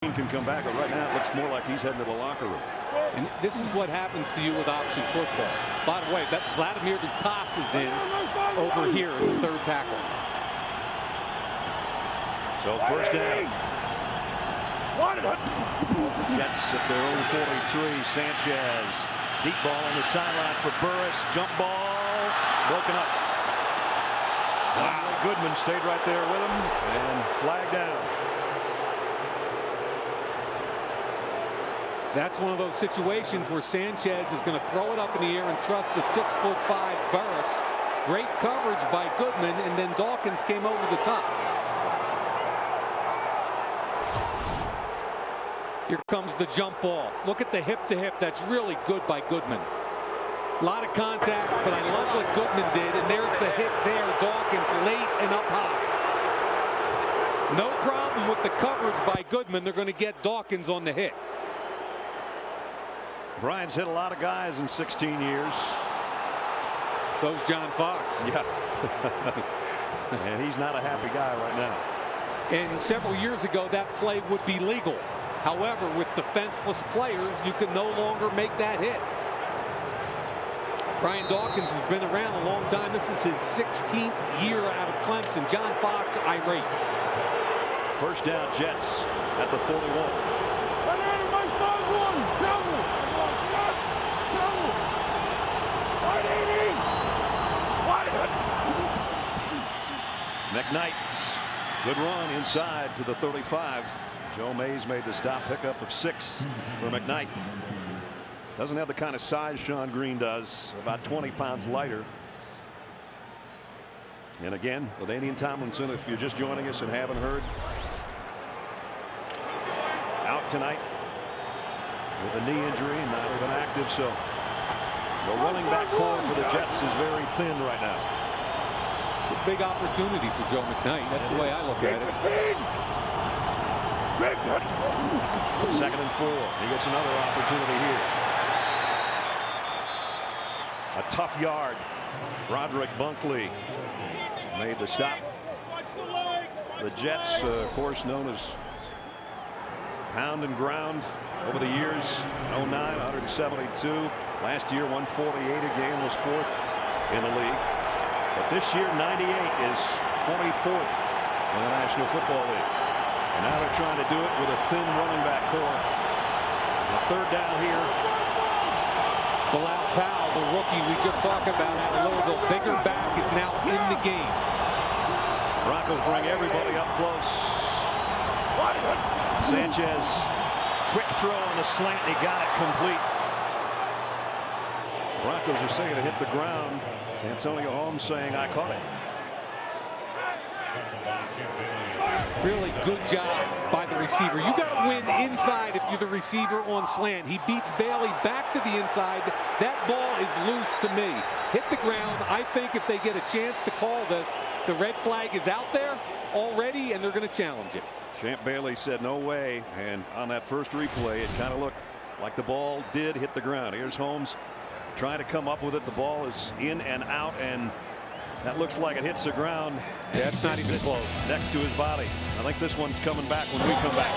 Can come back, but right now it looks more like he's heading to the locker room. And this is what happens to you with option football. By the way, that Vladimir Dukas is in over here as the third tackle. So first down. Jets at their own 43. Sanchez. Deep ball on the sideline for Burris. Jump ball. Broken up. Wow. Goodman stayed right there with him and flagged down. That's one of those situations where Sanchez is going to throw it up in the air and trust the 6'5" Burris. Great coverage by Goodman, and then Dawkins came over the top. Here comes the jump ball. Look at the hip-to-hip. That's really good by Goodman. A lot of contact, but I love what Goodman did, and there's the hit there. Dawkins late and up high. No problem with the coverage by Goodman. They're going to get Dawkins on the hit. Bryant's hit a lot of guys in 16 years. So's John Fox. Yeah. And he's not a happy guy right now. And several years ago, that play would be legal. However, with defenseless players, you can no longer make that hit. Brian Dawkins has been around a long time. This is his 16th year out of Clemson. John Fox, irate. First down, Jets at the 41. McKnight, good run inside to the 35. Joe Mays made the stop, pickup of 6 for McKnight. Doesn't have the kind of size Sean Green does, about 20 pounds lighter. And again, with Ladainian Tomlinson, if you're just joining us and haven't heard, out tonight with a knee injury and not even active, so the running back core for the Jets is very thin right now. It's a big opportunity for Joe McKnight. That's the way I look at it. 2nd and 4. He gets another opportunity here. A tough yard. Roderick Bunkley made the stop. The Jets, of course, known as pound and ground over the years. 09, 172. Last year, 148 a game, was 4th in the league. But this year, 98 is 24th in the National Football League. And now they're trying to do it with a thin running back core. The third down here. Bilal Powell, the rookie we just talked about at Louisville, bigger back, is now in the game. Broncos bring everybody up close. Sanchez, quick throw on the slant, and he got it complete. Broncos are saying it hit the ground. Santonio Holmes saying, I caught it. Really good job by the receiver. You got to win inside if you're the receiver on slant. He beats Bailey back to the inside. That ball is loose to me. Hit the ground. I think if they get a chance to call this, the red flag is out there already, and they're going to challenge it. Champ Bailey said no way, and on that first replay, it kind of looked like the ball did hit the ground. Here's Holmes trying to come up with it. The ball is in and out, and that looks like it hits the ground. Yeah, it's not even close. Next to his body. I think this one's coming back when we come back.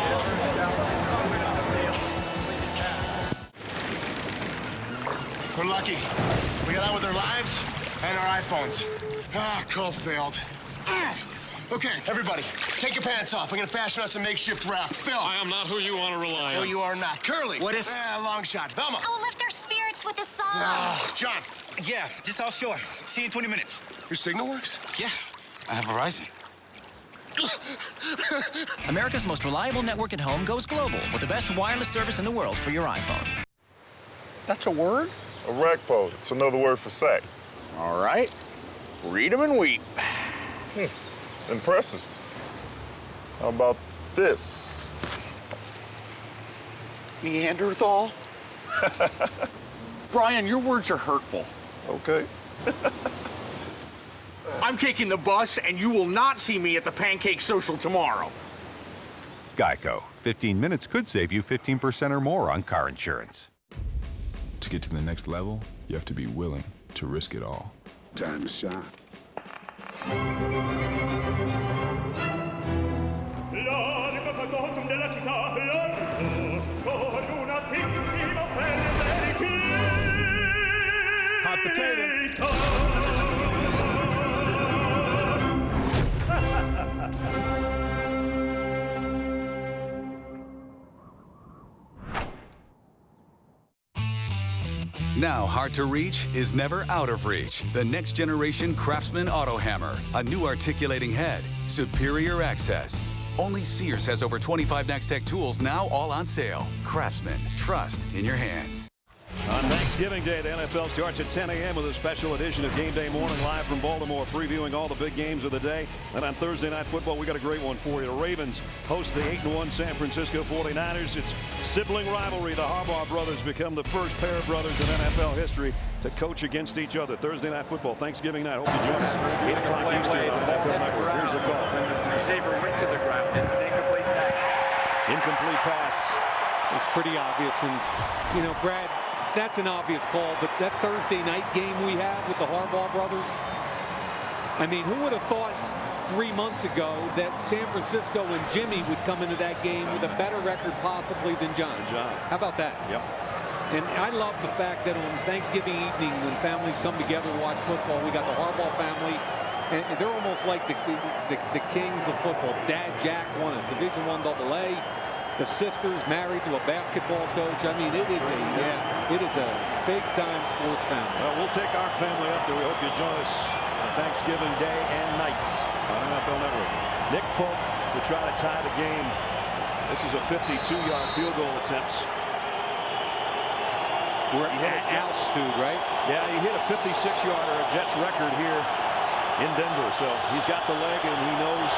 We're lucky. We got out with our lives and our iPhones. Ah, call failed. Okay, everybody, take your pants off. I'm gonna fashion us a makeshift raft. Phil. I am not who you want to rely on. No, you are not. Curly. What if... long shot. Velma. I will lift our spirits with a song. Oh, John. Yeah, just offshore. See you in 20 minutes. Your signal works? Yeah, I have Verizon. America's most reliable network at home goes global with the best wireless service in the world for your iPhone. That's a word? A ragpole. It's another word for sack. All right. Read 'em and weep. Impressive. How about this? Neanderthal? Brian, your words are hurtful. Okay. I'm taking the bus, and you will not see me at the pancake social tomorrow. Geico. 15 minutes could save you 15% or more on car insurance. To get to the next level, you have to be willing to risk it all. Time to shine. L'anico fatum della città, Now hard to reach is never out of reach. The next generation Craftsman Auto Hammer. A new articulating head. Superior access. Only Sears has over 25 Next-Tech tools now all on sale. Craftsman. Trust in your hands. On Thanksgiving Day, the NFL starts at 10 a.m. with a special edition of Game Day Morning live from Baltimore, previewing all the big games of the day. And on Thursday Night Football, we got a great one for you. The Ravens host the 8-1 San Francisco 49ers. It's sibling rivalry. The Harbaugh brothers become the first pair of brothers in NFL history to coach against each other. Thursday Night Football, Thanksgiving night. Hope you join us. 8 o'clock Eastern on NFL Network. Here's the call. The receiver went to the ground. It's an incomplete pass. Incomplete pass. It's pretty obvious. And, you know, Brad, that's an obvious call, but that Thursday night game we have with the Harbaugh brothers, I mean, who would have thought 3 months ago that San Francisco and Jimmy would come into that game with a better record possibly than John? How about that? Yep. And I love the fact that on Thanksgiving evening when families come together to watch football, we got the Harbaugh family, and they're almost like the kings of football. Dad Jack won a Division I AA. The sisters married to a basketball coach. I mean, it is a big-time sports family. Well, we'll take our family up there. We hope you join us on Thanksgiving Day and nights on NFL Network. Nick Folk to try to tie the game. This is a 52-yard field goal attempt. We're at altitude, right? Yeah, he hit a 56-yarder, a Jets record here in Denver. So he's got the leg, and he knows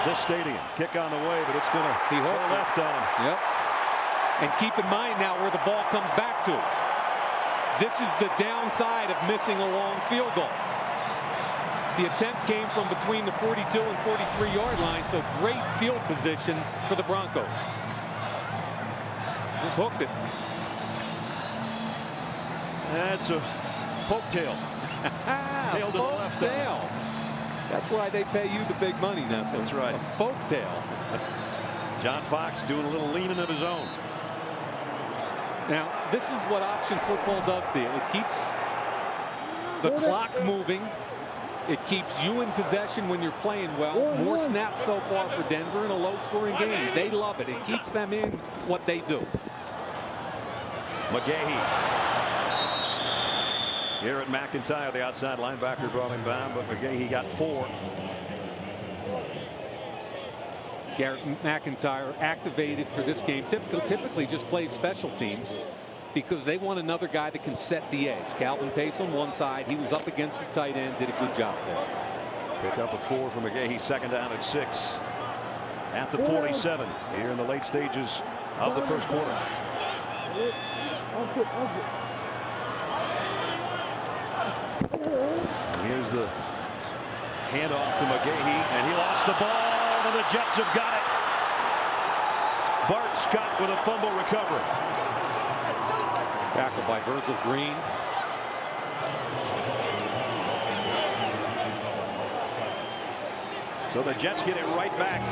this stadium. Kick on the way, but it's going to go left on him. Yep. And keep in mind now where the ball comes back to. This is the downside of missing a long field goal. The attempt came from between the 42 and 43-yard line, so great field position for the Broncos. Just hooked it. That's a poke tail. Tail to the left. Tail. That's why they pay you the big money, Nesson. That's right. A folk tail. John Fox doing a little leaning of his own. Now, this is what option football does to you. It keeps the clock moving. It keeps you in possession when you're playing well. More snaps so far for Denver in a low-scoring game. They love it. It keeps them in what they do. McGahee. Garrett McIntyre, the outside linebacker, brought him down, but McGahee got 4. Garrett McIntyre activated for this game. Typically just plays special teams because they want another guy that can set the edge. Calvin Pace on one side. He was up against the tight end, did a good job there. Pick up a 4 for McGahee, second down at 6. At the 47 here in the late stages of the first quarter. Here's the handoff to McGahee, and he lost the ball, and the Jets have got it. Bart Scott with a fumble recovery. Tackled by Virgil Green. So the Jets get it right back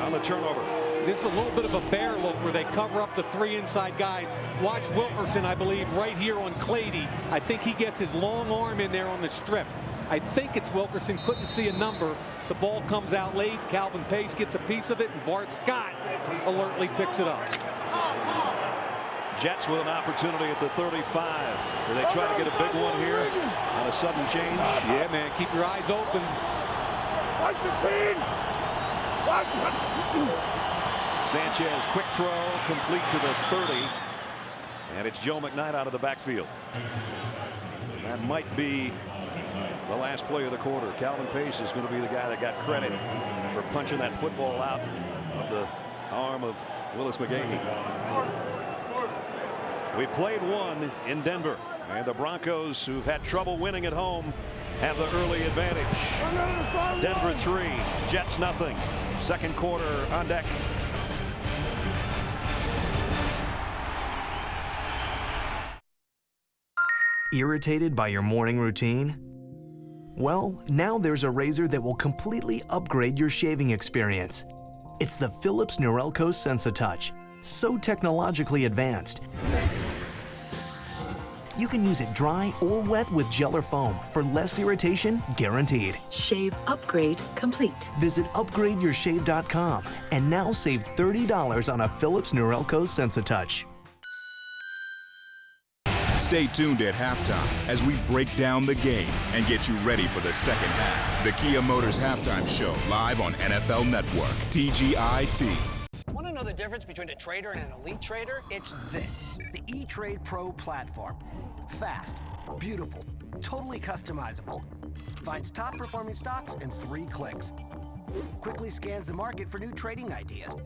on the turnover. This is a little bit of a bear look where they cover up the 3 inside guys. Watch Wilkerson, I believe, right here on Clady. I think he gets his long arm in there on the strip. I think it's Wilkerson. Couldn't see a number. The ball comes out late. Calvin Pace gets a piece of it, and Bart Scott alertly picks it up. Jets with an opportunity at the 35. Do they try to get a big one here on a sudden change? Yeah, man. Keep your eyes open. Sanchez, quick throw, complete to the 30. And it's Joe McKnight out of the backfield. That might be the last play of the quarter. Calvin Pace is going to be the guy that got credit for punching that football out of the arm of Willis McGahee. We played one in Denver, and the Broncos, who've had trouble winning at home, have the early advantage. Denver 3, Jets nothing. Second quarter on deck. Irritated by your morning routine? Well, now there's a razor that will completely upgrade your shaving experience. It's the Philips Norelco SensaTouch, so technologically advanced. You can use it dry or wet with gel or foam for less irritation guaranteed. Shave upgrade complete. Visit upgradeyourshave.com and now save $30 on a Philips Norelco SensaTouch. Stay tuned at halftime as we break down the game and get you ready for the second half. The Kia Motors Halftime Show, live on NFL Network. TGIT. Want to know the difference between a trader and an elite trader? It's this, the E-Trade Pro platform. Fast, beautiful, totally customizable. Finds top performing stocks in 3 clicks. Quickly scans the market for new trading ideas.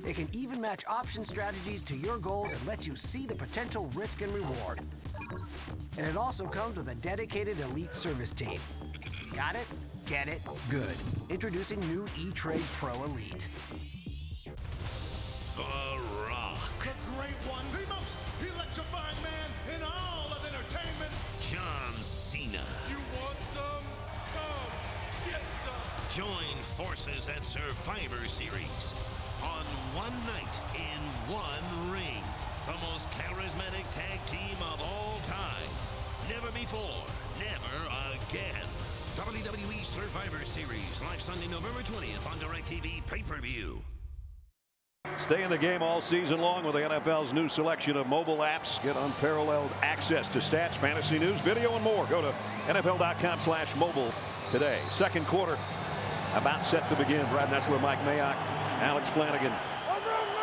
It can even match option strategies to your goals and lets you see the potential risk and reward. And it also comes with a dedicated elite service team. Got it? Get it? Good. Introducing new E-Trade Pro Elite. The Rock. The great one, the most electrifying man in all of entertainment. John Cena. You want some? Come get some. Join forces at Survivor Series on one night in one ring. The most charismatic tag team of all time. Never before, never again. WWE Survivor Series, live Sunday, November 20th on DirecTV pay-per-view. Stay in the game all season long with the NFL's new selection of mobile apps. Get unparalleled access to stats, fantasy news, video, and more. Go to NFL.com/mobile today. Second quarter about set to begin. Brad Nessler, Mike Mayock, Alex Flanagan.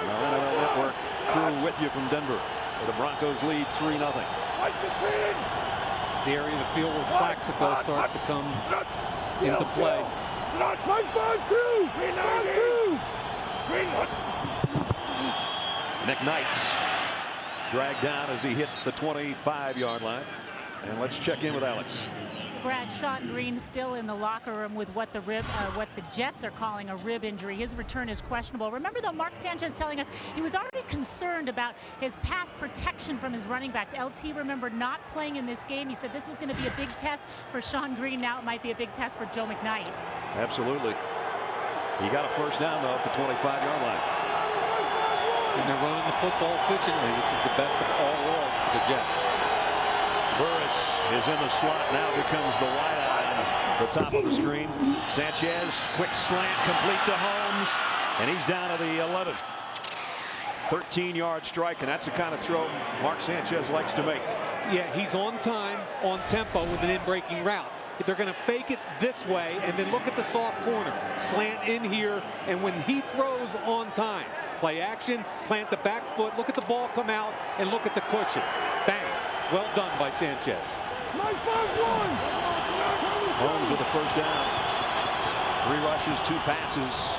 NFL Network crew with you from Denver. The Broncos lead 3-0. The area of the field where Plaxico starts to come into play. Nick Knights dragged down as he hit the 25-yard line. And let's check in with Alex. Brad, Sean Green still in the locker room with what the Jets are calling a rib injury. His return is questionable. Remember, though, Mark Sanchez telling us he was already concerned about his pass protection from his running backs. LT, remember, not playing in this game. He said this was going to be a big test for Sean Green. Now it might be a big test for Joe McKnight. Absolutely. He got a first down, though, at the 25-yard line. And they're running the football efficiently, which is the best of all worlds for the Jets. Burris is in the slot, now becomes the wideout on the top of the screen. Sanchez, quick slant, complete to Holmes, and he's down to the 11. 13-yard strike, and that's the kind of throw Mark Sanchez likes to make. Yeah, he's on time, on tempo with an in-breaking route. They're going to fake it this way, and then look at the soft corner. Slant in here, and when he throws on time, play action, plant the back foot, look at the ball come out, and look at the cushion. Bang. Well done by Sanchez. Holmes with the first down. 3 rushes, 2 passes.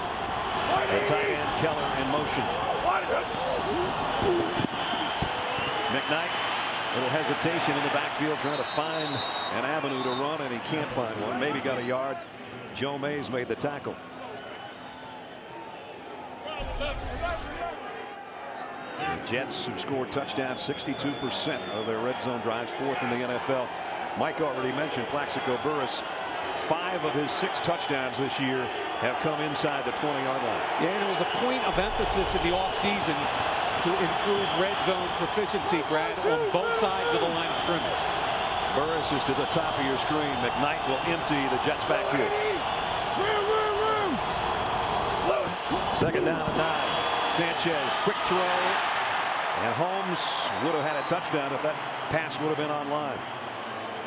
The tight end Keller in motion. McKnight, little hesitation in the backfield, trying to find an avenue to run, and he can't find one. Maybe got a yard. Joe Mays made the tackle. The Jets have scored touchdowns 62% of their red zone drives, 4th in the NFL. Mike already mentioned Plaxico Burris. 5 of his 6 touchdowns this year have come inside the 20-yard line. Yeah, and it was a point of emphasis in the offseason to improve red zone proficiency, Brad, on both sides of the line of scrimmage. Burris is to the top of your screen. McKnight will empty the Jets backfield. Second down and 9. Sanchez, quick throw, and Holmes would have had a touchdown if that pass would have been online.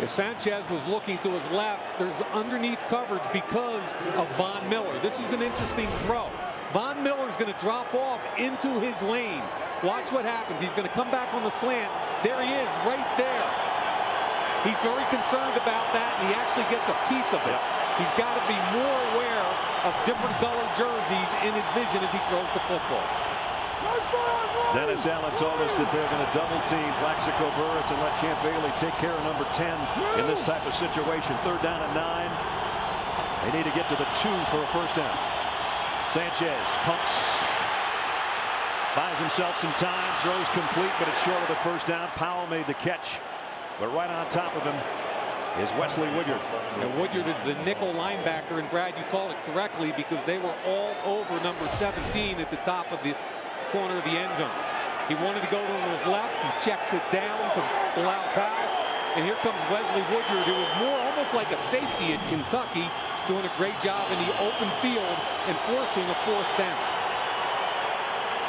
If Sanchez was looking to his left, there's underneath coverage because of Von Miller. This is an interesting throw. Von Miller's going to drop off into his lane. Watch what happens. He's going to come back on the slant. There he is, right there. He's very concerned about that, and he actually gets a piece of it. He's got to be more aware of different colored jerseys in his vision as he throws the football. Dennis Allen told us that they're going to double team Plaxico Burris and let Champ Bailey take care of number 10 in this type of situation. 3rd down and 9. They need to get to the 2 for a first down. Sanchez pumps, buys himself some time, throws complete, but it's short of the first down. Powell made the catch, but right on top of him is Wesley Woodyard. And Woodyard is the nickel linebacker, and Brad, you called it correctly because they were all over number 17 at the top of the corner of the end zone. He wanted to go to his left. He checks it down to Bilal Powell. And here comes Wesley Woodyard, who was more almost like a safety at Kentucky, doing a great job in the open field and forcing a 4th down.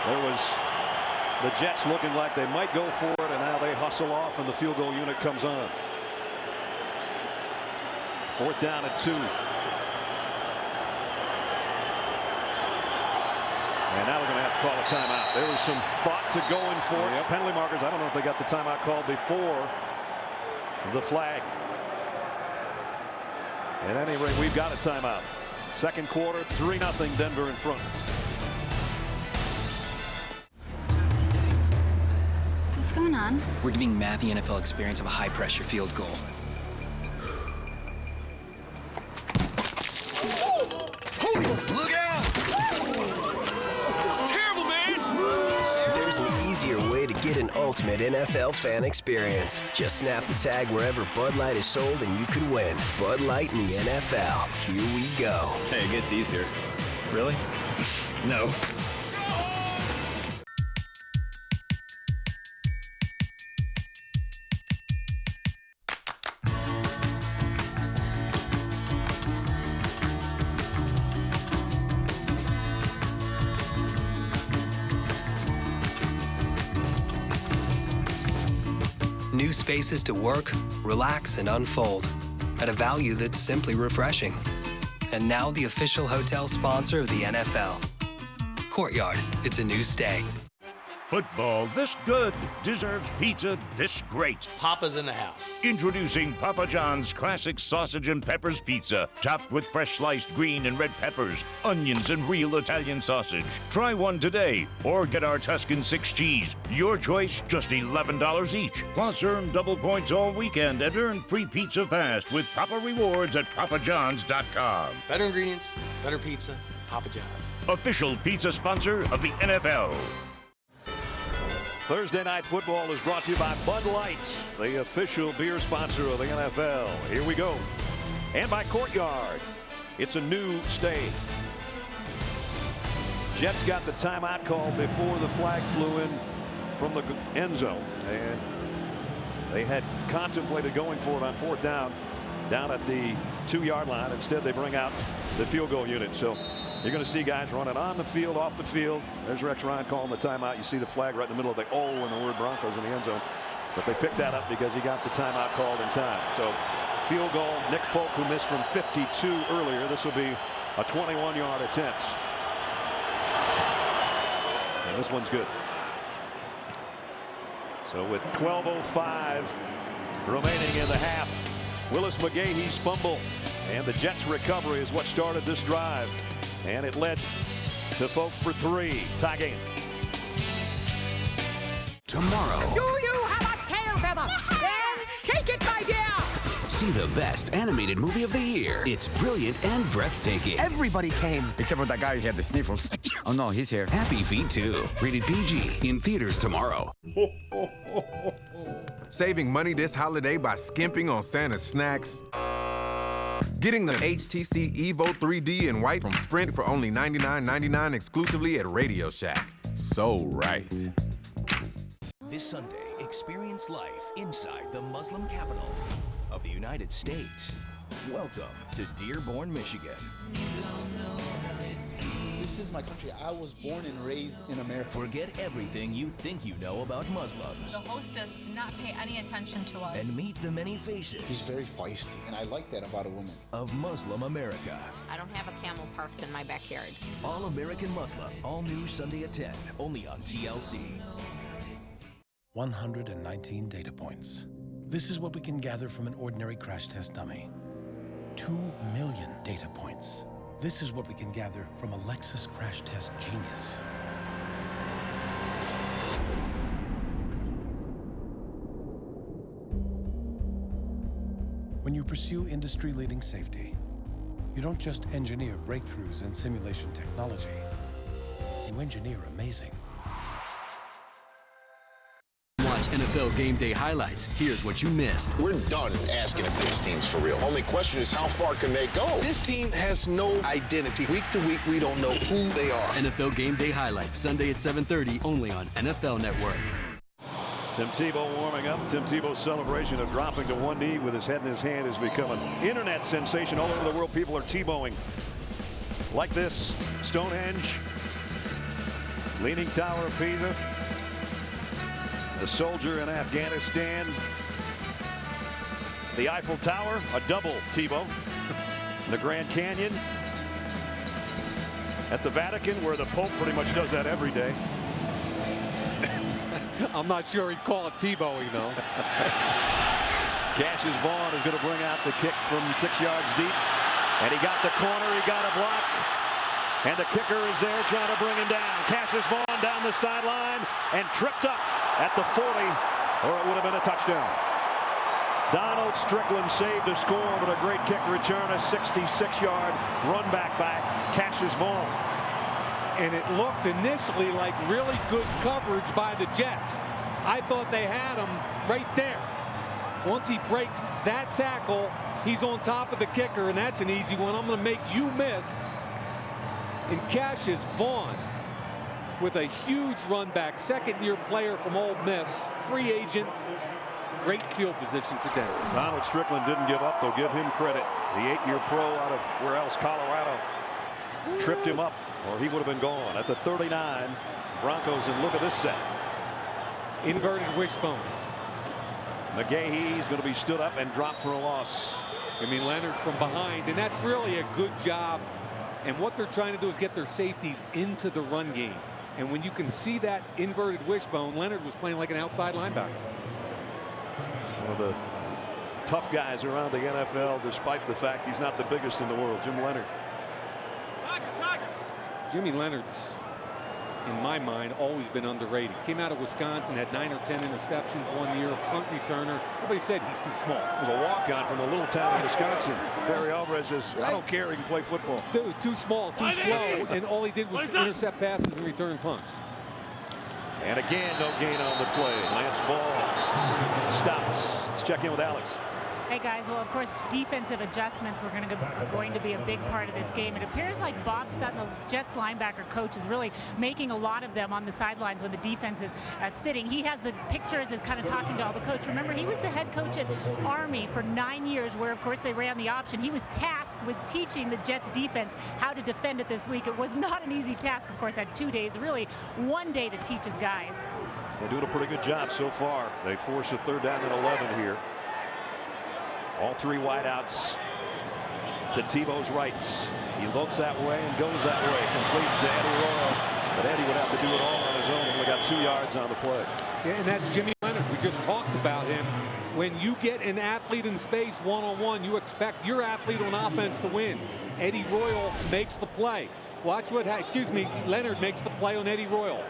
There was The Jets looking like they might go for it, and now they hustle off, and the field goal unit comes on. 4th down and 2. And now they're going to have to call a timeout. There was some thought to going for it. Penalty markers. I don't know if they got the timeout called before the flag. At any rate, we've got a timeout. 2nd quarter, 3-0 Denver in front. What's going on? We're giving Matt the NFL experience of a high-pressure field goal. Look out! It's terrible, man! There's an easier way to get an ultimate NFL fan experience. Just snap the tag wherever Bud Light is sold and you could win. Bud Light in the NFL. Here we go. Hey, it gets easier. Really? No. New spaces to work, relax, and unfold at a value that's simply refreshing. And now the official hotel sponsor of the NFL. Courtyard, it's a new stay. Football this good deserves pizza this great. Papa's in the house. Introducing Papa John's Classic Sausage and Peppers Pizza, topped with fresh sliced green and red peppers, onions, and real Italian sausage. Try one today, or get our Tuscan 6 cheese. Your choice, just $11 each. Plus, earn double points all weekend and earn free pizza fast with Papa Rewards at papajohns.com. Better ingredients, better pizza, Papa John's. Official pizza sponsor of the NFL. Thursday Night Football is brought to you by Bud Light, the official beer sponsor of the NFL. Here we go. And by Courtyard. It's a new stay. Jets got the timeout call before the flag flew in from the end zone. And they had contemplated going for it on 4th down at the 2-yard line. Instead, they bring out the field goal unit. So you're going to see guys running on the field, off the field. There's Rex Ryan calling the timeout. You see the flag right in the middle of the O and the word Broncos in the end zone. But they picked that up because he got the timeout called in time. So field goal, Nick Folk, who missed from 52 earlier. This will be a 21-yard attempt. And this one's good. So with 12:05 remaining in the half, Willis McGahee's fumble and the Jets' recovery is what started this drive. And it led to Folk for 3. Tie game. Tomorrow. Do you have a tail feather? Then shake it, my dear! See the best animated movie of the year. It's brilliant and breathtaking. Everybody came. Except for that guy who had the sniffles. Oh no, he's here. Happy Feet 2. Rated PG. In theaters tomorrow. Saving money this holiday by skimping on Santa's snacks. Getting the HTC Evo 3D in white from Sprint for only $99.99 exclusively at Radio Shack. So right. This Sunday, experience life inside the Muslim capital of the United States. Welcome to Dearborn, Michigan. This is my country. I was born and raised in America. Forget everything you think you know about Muslims. The hostess did not pay any attention to us. And meet the many faces. He's very feisty, and I like that about a woman. Of Muslim America. I don't have a camel parked in my backyard. All American Muslim. All new Sunday at 10. Only on TLC. 119 data points. This is what we can gather from an ordinary crash test dummy. 2 million data points. This is what we can gather from a Lexus crash test genius. When you pursue industry-leading safety, you don't just engineer breakthroughs in simulation technology, you engineer amazing. Watch NFL Game Day highlights. Here's what you missed. We're done asking if this team's for real. Only question is how far can they go? This team has no identity. Week to week, we don't know who they are. NFL Game Day highlights, Sunday at 7:30, only on NFL Network. Tim Tebow warming up. Tim Tebow's celebration of dropping to one knee with his head in his hand has become an internet sensation. All over the world, people are Tebowing like this. Stonehenge, Leaning Tower of Pisa, a soldier in Afghanistan. The Eiffel Tower, a double Tebow. The Grand Canyon. At the Vatican, where the Pope pretty much does that every day. I'm not sure he'd call it Tebowing, though. Cassius Vaughn is going to bring out the kick from 6 yards deep. And he got the corner, he got a block. And the kicker is there trying to bring him down. Cassius Vaughn down the sideline and tripped up at the 40, or it would have been a touchdown. Donald Strickland saved the score with a great kick return, a 66-yard run back by Cassius Vaughn. And it looked initially like really good coverage by the Jets. I thought they had him right there. Once he breaks that tackle, he's on top of the kicker, and that's an easy one. I'm going to make you miss. And Cassius Vaughn with a huge run back, second-year player from Ole Miss, free agent, great field position for Denver. Donald Strickland didn't give up, though. Give him credit. The 8-year pro out of where else? Colorado tripped him up, or he would have been gone. At the 39, Broncos, and look at this set. Inverted wishbone. McGahee is going to be stood up and dropped for a loss. Jimmy Leonard from behind, and that's really a good job. And what they're trying to do is get their safeties into the run game. And when you can see that inverted wishbone, Leonard was playing like an outside linebacker. One of the tough guys around the NFL, despite the fact he's not the biggest in the world, Jim Leonard. Jimmy Leonard's, in my mind, always been underrated. Came out of Wisconsin, had 9 or 10 interceptions 1 year, punt returner. Everybody said he's too small. It was a walk-on from a little town in Wisconsin. Barry Alvarez says, I don't care, he can play football. Dude, too small, too slow, and all he did was intercept passes and return punts. And again, no gain on the play. Lance Ball stops. Let's check in with Alex. Hey guys, well of course defensive adjustments were going to be a big part of this game. It appears like Bob Sutton, the Jets linebacker coach, is really making a lot of them on the sidelines when the defense is sitting. He has the pictures, is kind of talking to all the coach. Remember, he was the head coach at Army for 9 years, where of course they ran the option. He was tasked with teaching the Jets defense how to defend it this week. It was not an easy task, of course, had 2 days, really 1 day to teach his guys. They're doing a pretty good job so far. They force a 3rd down and 11 here. All 3 wideouts to Tebow's right. He looks that way and goes that way. Complete to Eddie Royal. But Eddie would have to do it all on his own. He only got 2 yards on the play. Yeah, and that's Jimmy Leonard. We just talked about him. When you get an athlete in space one-on-one, you expect your athlete on offense to win. Eddie Royal makes the play. Watch what, Leonard makes the play on Eddie Royal.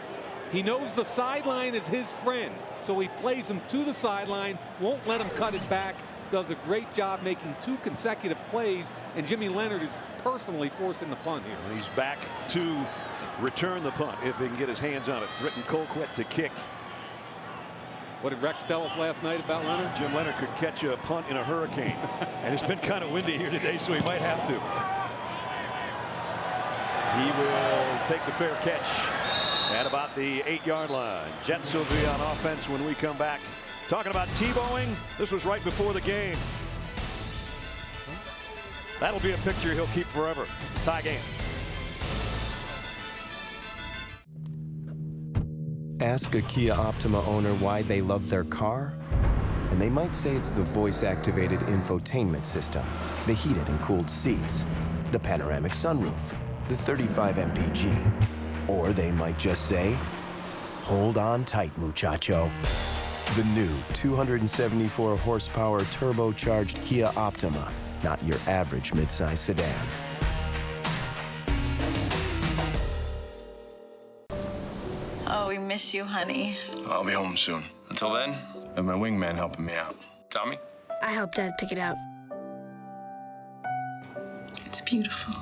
He knows the sideline is his friend, so he plays him to the sideline, won't let him cut it back. Does a great job making 2 consecutive plays, and Jimmy Leonard is personally forcing the punt here. And he's back to return the punt if he can get his hands on it. Britton Colquitt to kick. What did Rex tell us last night about Leonard? Jim Leonard could catch a punt in a hurricane. And it's been kind of windy here today, so he might have to. He will take the fair catch at about the 8-yard line. Jets will be on offense when we come back. Talking about Tebowing, this was right before the game. That'll be a picture he'll keep forever. Tie game. Ask a Kia Optima owner why they love their car, and they might say it's the voice-activated infotainment system, the heated and cooled seats, the panoramic sunroof, the 35 mpg. Or they might just say, hold on tight, muchacho. The new 274 horsepower turbocharged Kia Optima, not your average midsize sedan. Oh, we miss you, honey. I'll be home soon. Until then, I have my wingman helping me out. Tommy? I helped Dad pick it out. It's beautiful.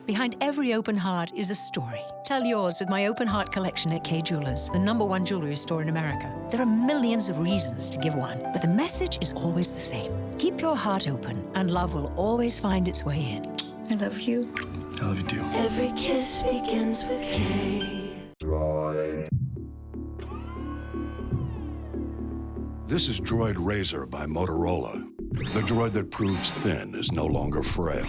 Behind every open heart is a story. Tell yours with my open heart collection at Kay Jewelers, the #1 jewelry store in America. There are millions of reasons to give one, but the message is always the same. Keep your heart open, and love will always find its way in. I love you. I love you too. Every kiss begins with Kay. Droid. This is Droid Razor by Motorola. The droid that proves thin is no longer frail.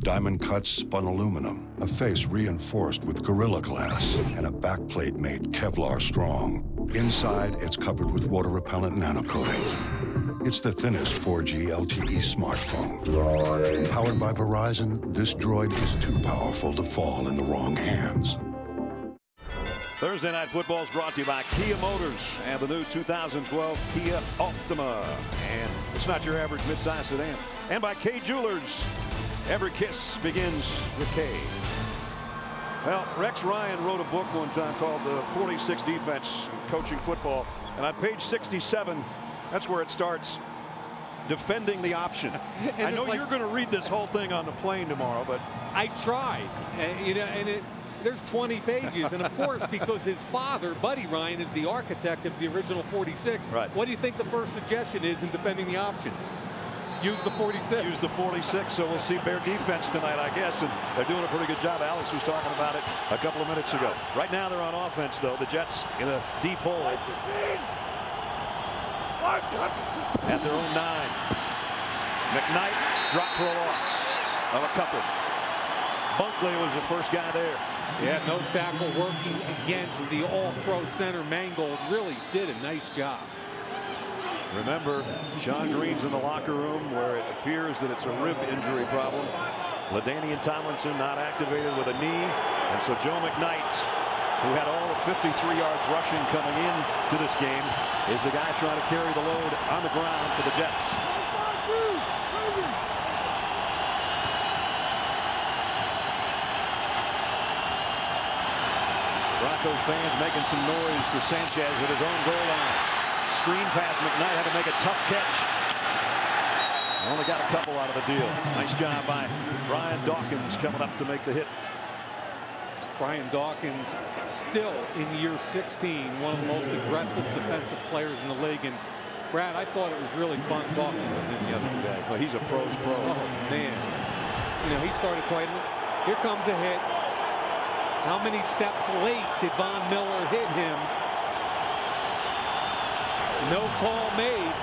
Diamond cuts spun aluminum, a face reinforced with Gorilla Glass, and a backplate made Kevlar strong. Inside, it's covered with water-repellent nanocoating. It's the thinnest 4G LTE smartphone. Powered by Verizon, this Droid is too powerful to fall in the wrong hands. Thursday Night Football is brought to you by Kia Motors and the new 2012 Kia Optima. And it's not your average midsize sedan. And by Kay Jewelers. Every kiss begins with K. Well, Rex Ryan wrote a book one time called The 46 Defense, Coaching Football. And on page 67, that's where it starts. Defending the option. I know you're going to read this whole thing on the plane tomorrow, but I tried. There's 20 pages, and of course, because his father, Buddy Ryan, is the architect of the original 46. Right. What do you think the first suggestion is in defending the option? Use the 46. Use the 46, so we'll see Bear defense tonight, I guess, and they're doing a pretty good job. Alex was talking about it a couple of minutes ago. Right now they're on offense, though. The Jets in a deep hole at their own 9. McKnight dropped for a loss of a couple. Bunkley was the first guy there. Yeah, nose tackle working against the all-pro center. Mangold really did a nice job. Remember, Sean Green's in the locker room where it appears that it's a rib injury problem. LaDainian Tomlinson not activated with a knee. And so Joe McKnight, who had all of 53 yards rushing coming in to this game, is the guy trying to carry the load on the ground for the Jets. Broncos fans making some noise for Sanchez at his own goal line. Screen pass. McKnight had to make a tough catch. Only got a couple out of the deal. Nice job by Brian Dawkins coming up to make the hit. Brian Dawkins still in year 16, one of the most aggressive defensive players in the league. And Brad, I thought it was really fun talking with him yesterday. Well, he's a pro's pro. Oh, man. He started talking. Here comes a hit. How many steps late did Von Miller hit him? No call made.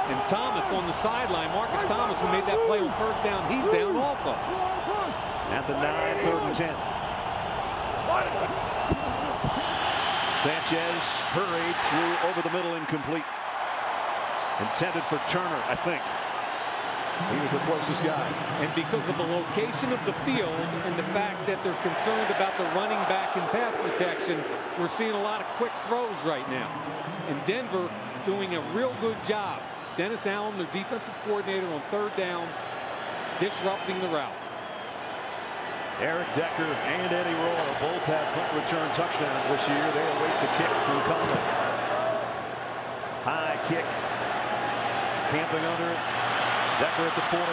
And Thomas on the sideline, Marcus Thomas, who made that play on first down, he's down also. At the 9, 3rd and 10. Sanchez hurried through over the middle, incomplete. Intended for Turner, I think. He was the closest guy. And because of the location of the field and the fact that they're concerned about the running back and pass protection, we're seeing a lot of quick throws right now. And Denver doing a real good job. Dennis Allen, their defensive coordinator, on 3rd down, disrupting the route. Eric Decker and Eddie Royal both have punt return touchdowns this year. They await the kick from Conley. High kick. Camping under it. Decker at the 48.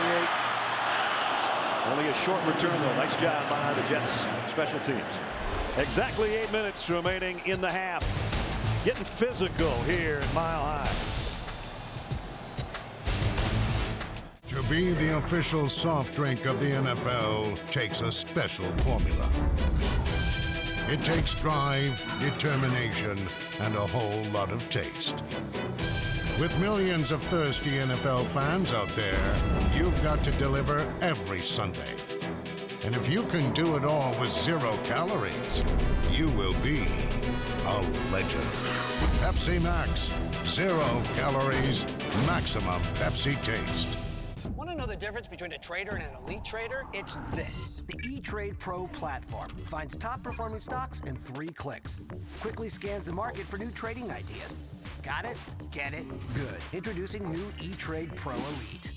Only a short return, though. Nice job by the Jets special teams. Exactly 8 minutes remaining in the half. Getting physical here at Mile High. To be the official soft drink of the NFL takes a special formula. It takes drive, determination, and a whole lot of taste. With millions of thirsty NFL fans out there, you've got to deliver every Sunday. And if you can do it all with 0 calories, you will be a legend. Pepsi Max, 0 calories, maximum Pepsi taste. Want to know the difference between a trader and an elite trader? It's this. The E-Trade Pro platform finds top-performing stocks in 3 clicks. Quickly scans the market for new trading ideas. Got it? Get it? Good. Introducing new E-Trade Pro Elite.